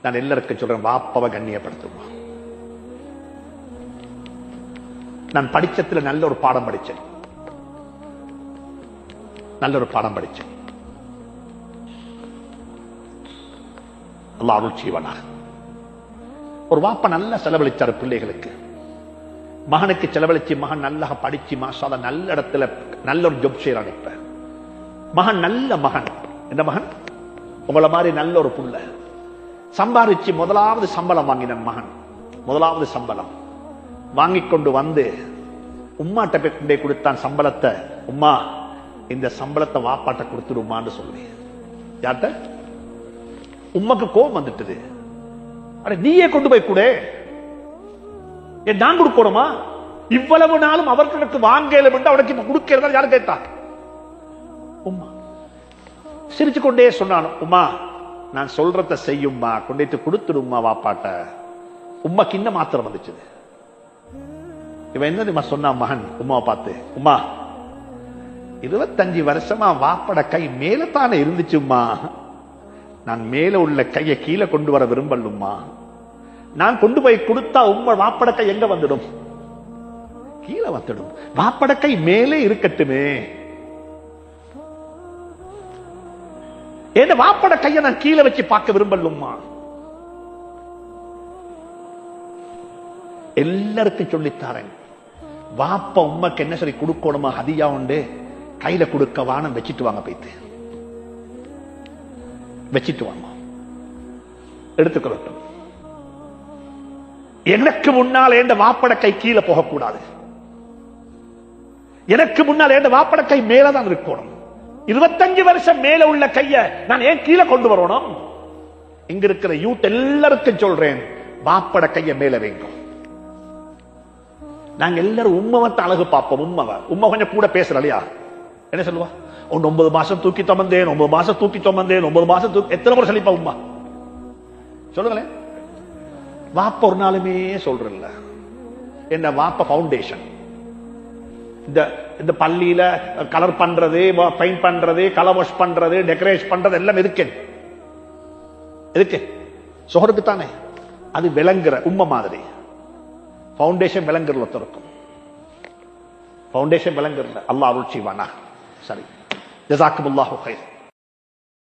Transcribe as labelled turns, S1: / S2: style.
S1: நான் எல்லாருக்கும் சொல்றேன், வாப்பாவை கண்ணியப்படுத்துவோம். நான் படிச்சத்துல நல்ல ஒரு பாடம் படிச்சேன். அல்லாஹ் அருள் செய்வானாக. ஒரு வாப்பா நல்லா செலவழிச்சாரு பிள்ளைகளுக்கு. மகனுக்கு செலவழிச்சு மகன் நல்லா படிச்சு மாஷாஅல்லாஹ் நல்ல இடத்துல நல்ல ஒரு ஜாப் செய்யறான். இப்ப மகன் நல்ல மகன். என்ன மகன்? உங்களை மாதிரி நல்ல ஒரு புள்ள. சம்பாதிச்சு முதலாவது சம்பளம் வாங்கின மகன். முதலாவது சம்பளம் வாங்கி கொண்டு வந்து உம்மாட்ட போய் கொடுத்தான் சம்பளத்தை. உம்மா, இந்த சம்பளத்தை வாப்பாட்ட கொடுத்துடுமான்னு சொல்லி. யார்ட்ட? உம்மாக்கு கோபம் வந்துட்டது. அட, நீயே கொண்டு போய் கொடு. நான் கொடுக்கணுமா? இவ்வளவு நாளும் அவர்களுக்கு வாங்கல அவனுக்கு இப்ப கொடுக்கிறதா யாரு கேட்டா? உம்மா சிரிச்சு கொண்டே சொன்னான், உம்மா நான் சொல்றத செய்யும்மா, கொண்டு கொடுத்துடுமா வாப்பாட்ட. உம்மாக்கு இன்னும் மாத்திரம் வந்துச்சு. இவன் என்ன சொன்னா மகன் உம்மாவை பார்த்து, உம்மா 25 வருஷமா வாப்பட கை மேலத்தானே இருந்துச்சும்மா, நான் மேல உள்ள கையை கீழே கொண்டு வர விரும்பலும்மா. நான் கொண்டு போய் கொடுத்தா உம்மா வாப்பட கை எங்க வந்துடும்? கீழே வந்துடும். வாப்பட கை மேலே இருக்கட்டுமே. ஏன் வாப்பட கையை நான் கீழே வச்சு பார்க்க விரும்பலும்மா. எல்லாருக்கும் சொல்லித்தாரேன், வாப்பா உம்மாக்கு என்ன சரி கொடுக்கணுமா ஹதியா உண்டு, கையில கொடுக்க வானம் வச்சிட்டு வாங்க, போயிட்டு வச்சிட்டு வாங்க, எடுத்துக்கொள்ளட்டும். எனக்கு முன்னால் எந்த வாப்பட கை கீழே போகக்கூடாது. எனக்கு முன்னால் எந்த வாப்பட கை மேலதான் இருக்கணும். 25 வருஷம் மேல உள்ள கைய நான் ஏன் கீழே கொண்டு வரணும்? இங்க இருக்கிற யூத் எல்லாருக்கும் சொல்றேன், வாப்பட கைய மேல வைங்க. நாங்க எல்லாரும் உம்மவத்தை அழகு பார்ப்போம். உம்மா கொஞ்சம் கூட பேசுற இல்லையா? என்ன சொல்லுவா? 9 மாசம் தூக்கி தமந்தேன், 9 மாசம் தூக்கி தமந்தேன், 9 மாசம் தூக்கி. எத்தனை முறை சொல்லிப்பா உம்மா? சொல்லுங்களேன். வாப்ப ஒரு நாளுமே சொல்றல. என்ன வாப்ப பவுண்டேஷன். இந்த பள்ளியில கலர் பண்றது, பெயிண்ட் பண்றது, கலர் வாஷ் பண்றது, டெக்கரேட் பண்றது எல்லாம் எதுக்கு? சொஹருக்கு தானே. அது விளங்குற உம்மா மாதிரி. பவுண்டேஷன் விளங்குறல இருக்கும். பவுண்டேஷன் விளங்குறல. அல்லாஹ் அருள் செய்வானா. சரி, ஜஸாக்குமுல்லாஹு கைர்.